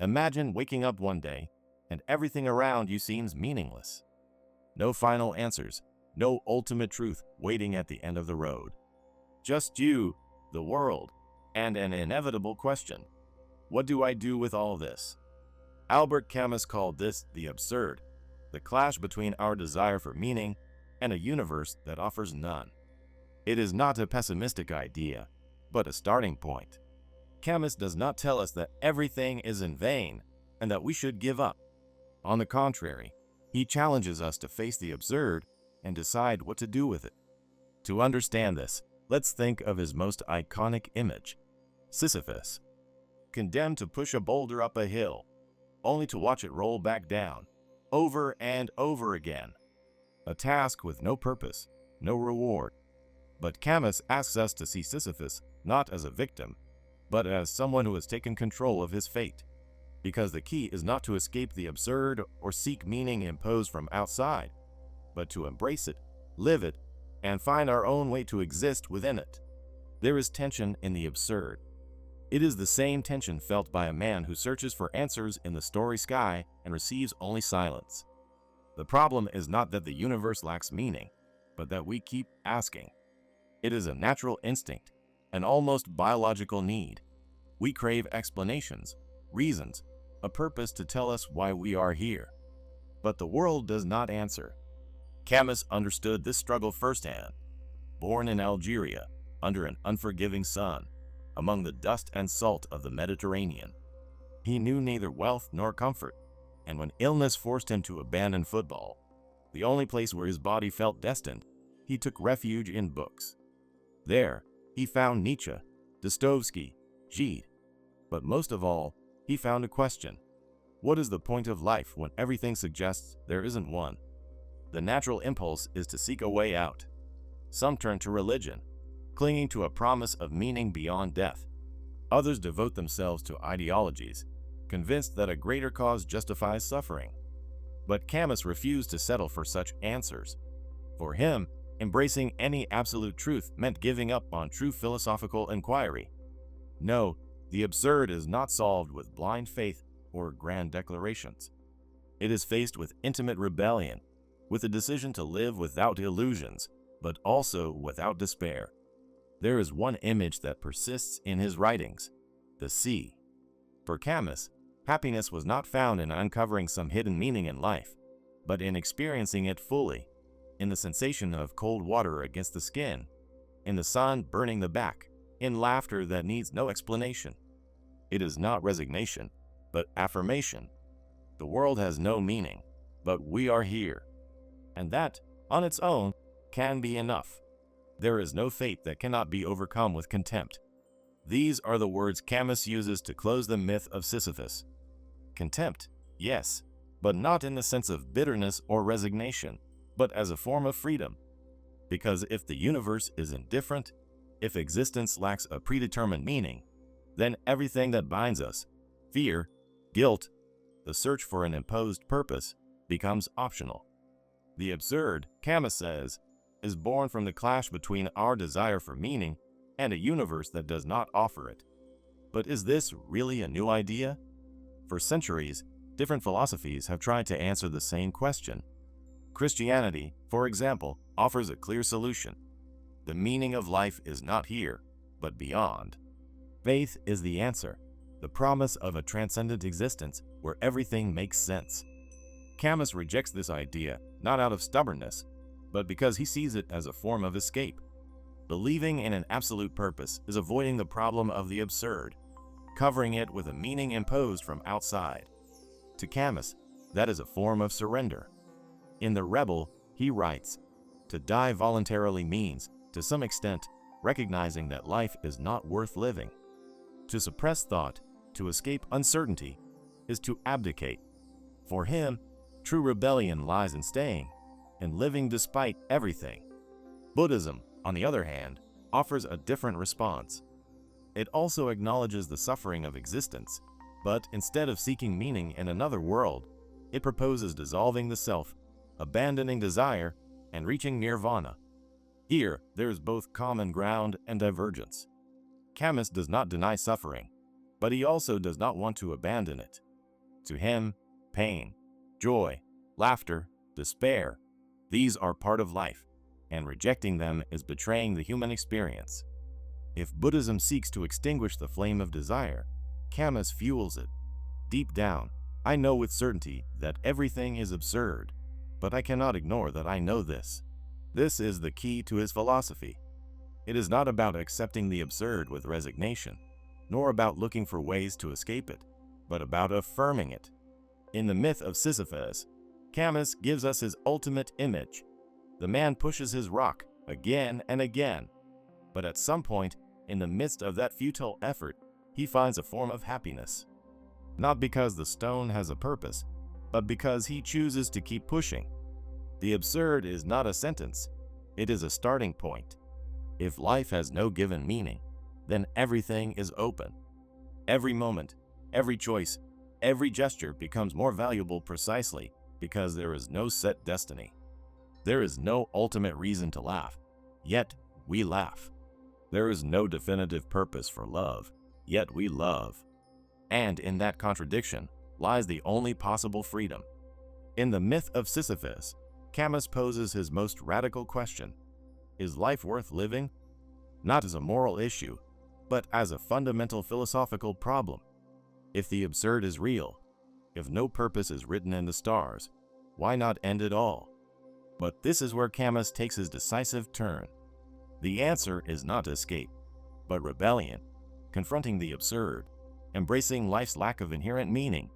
Imagine waking up one day and everything around you seems meaningless. No final answers, no ultimate truth waiting at the end of the road. Just you, the world, and an inevitable question. What do I do with all this? Albert Camus called this the absurd, the clash between our desire for meaning and a universe that offers none. It is not a pessimistic idea, but a starting point. Camus does not tell us that everything is in vain and that we should give up. On the contrary, he challenges us to face the absurd and decide what to do with it. To understand this, let's think of his most iconic image, Sisyphus, condemned to push a boulder up a hill, only to watch it roll back down, over and over again. A task with no purpose, no reward. But Camus asks us to see Sisyphus not as a victim, but as someone who has taken control of his fate. Because the key is not to escape the absurd or seek meaning imposed from outside, but to embrace it, live it, and find our own way to exist within it. There is tension in the absurd. It is the same tension felt by a man who searches for answers in the starry sky and receives only silence. The problem is not that the universe lacks meaning, but that we keep asking. It is a natural instinct, an almost biological need. We crave explanations, reasons, a purpose to tell us why we are here. But the world does not answer. Camus understood this struggle firsthand. Born in Algeria, under an unforgiving sun, among the dust and salt of the Mediterranean, he knew neither wealth nor comfort, and when illness forced him to abandon football, the only place where his body felt destined, he took refuge in books. There, he found Nietzsche, Dostoevsky, Gide, but most of all, he found a question. What is the point of life when everything suggests there isn't one? The natural impulse is to seek a way out. Some turn to religion, clinging to a promise of meaning beyond death. Others devote themselves to ideologies, convinced that a greater cause justifies suffering. But Camus refused to settle for such answers. For him, embracing any absolute truth meant giving up on true philosophical inquiry. No, the absurd is not solved with blind faith or grand declarations. It is faced with intimate rebellion, with a decision to live without illusions, but also without despair. There is one image that persists in his writings: the sea. For Camus, happiness was not found in uncovering some hidden meaning in life, but in experiencing it fully, in the sensation of cold water against the skin, in the sun burning the back, in laughter that needs no explanation. It is not resignation, but affirmation. The world has no meaning, but we are here. And that, on its own, can be enough. There is no fate that cannot be overcome with contempt. These are the words Camus uses to close the myth of Sisyphus. Contempt, yes, but not in the sense of bitterness or resignation, but as a form of freedom. Because if the universe is indifferent, if existence lacks a predetermined meaning, then everything that binds us, fear, guilt, the search for an imposed purpose, becomes optional. The absurd, Camus says, is born from the clash between our desire for meaning and a universe that does not offer it. But is this really a new idea? For centuries, different philosophies have tried to answer the same question. Christianity, for example, offers a clear solution. The meaning of life is not here, but beyond. Faith is the answer, the promise of a transcendent existence where everything makes sense. Camus rejects this idea not out of stubbornness, but because he sees it as a form of escape. Believing in an absolute purpose is avoiding the problem of the absurd, covering it with a meaning imposed from outside. To Camus, that is a form of surrender. In The Rebel, he writes, "To die voluntarily means, to some extent, recognizing that life is not worth living. To suppress thought, to escape uncertainty, is to abdicate." For him, true rebellion lies in staying, in living despite everything. Buddhism, on the other hand, offers a different response. It also acknowledges the suffering of existence, but instead of seeking meaning in another world, it proposes dissolving the self, abandoning desire, and reaching nirvana. Here, there is both common ground and divergence. Camus does not deny suffering, but he also does not want to abandon it. To him, pain, joy, laughter, despair, these are part of life, and rejecting them is betraying the human experience. If Buddhism seeks to extinguish the flame of desire, Camus fuels it. Deep down, I know with certainty that everything is absurd, but I cannot ignore that I know this. This is the key to his philosophy. It is not about accepting the absurd with resignation, nor about looking for ways to escape it, but about affirming it. In the myth of Sisyphus, Camus gives us his ultimate image. The man pushes his rock again and again, but at some point, in the midst of that futile effort, he finds a form of happiness. Not because the stone has a purpose, but because he chooses to keep pushing. The absurd is not a sentence, it is a starting point. If life has no given meaning, then everything is open. Every moment, every choice, every gesture becomes more valuable precisely because there is no set destiny. There is no ultimate reason to laugh, yet we laugh. There is no definitive purpose for love, yet we love. And in that contradiction lies the only possible freedom. In the myth of Sisyphus, Camus poses his most radical question: is life worth living? Not as a moral issue, but as a fundamental philosophical problem. If the absurd is real, if no purpose is written in the stars, why not end it all? But this is where Camus takes his decisive turn. The answer is not escape, but rebellion, confronting the absurd, embracing life's lack of inherent meaning,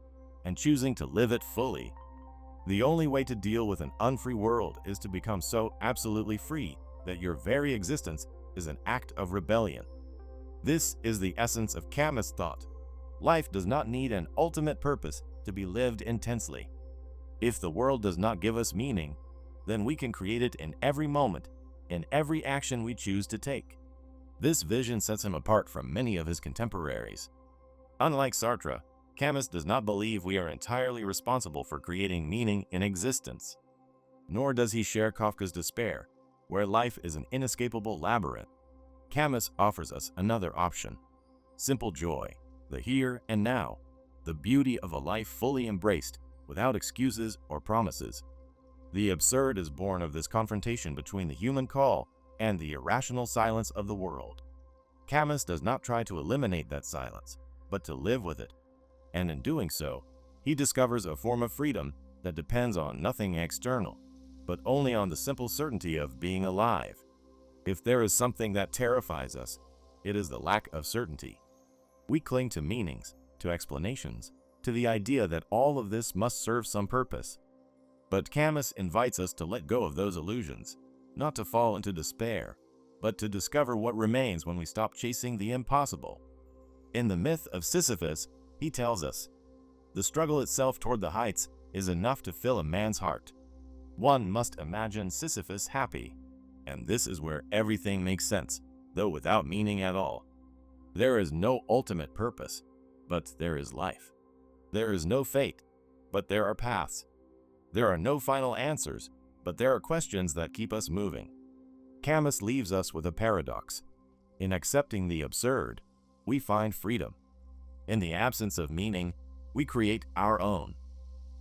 and choosing to live it fully. The only way to deal with an unfree world is to become so absolutely free that your very existence is an act of rebellion. This is the essence of Camus' thought. Life does not need an ultimate purpose to be lived intensely. If the world does not give us meaning, then we can create it in every moment, in every action we choose to take. This vision sets him apart from many of his contemporaries. Unlike Sartre, Camus does not believe we are entirely responsible for creating meaning in existence. Nor does he share Kafka's despair, where life is an inescapable labyrinth. Camus offers us another option: simple joy, the here and now, the beauty of a life fully embraced, without excuses or promises. The absurd is born of this confrontation between the human call and the irrational silence of the world. Camus does not try to eliminate that silence, but to live with it. And in doing so, he discovers a form of freedom that depends on nothing external, but only on the simple certainty of being alive. If there is something that terrifies us, it is the lack of certainty. We cling to meanings, to explanations, to the idea that all of this must serve some purpose. But Camus invites us to let go of those illusions, not to fall into despair, but to discover what remains when we stop chasing the impossible. In the myth of Sisyphus, he tells us, the struggle itself toward the heights is enough to fill a man's heart. One must imagine Sisyphus happy, and this is where everything makes sense, though without meaning at all. There is no ultimate purpose, but there is life. There is no fate, but there are paths. There are no final answers, but there are questions that keep us moving. Camus leaves us with a paradox. In accepting the absurd, we find freedom. In the absence of meaning, we create our own.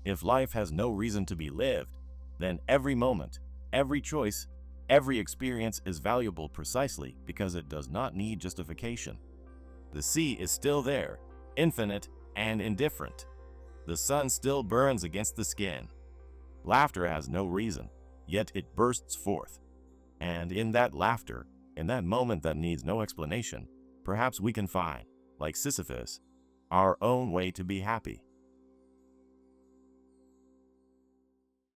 If life has no reason to be lived, then every moment, every choice, every experience is valuable precisely because it does not need justification. The sea is still there, infinite and indifferent. The sun still burns against the skin. Laughter has no reason, yet it bursts forth. And in that laughter, in that moment that needs no explanation, perhaps we can find, like Sisyphus, our own way to be happy.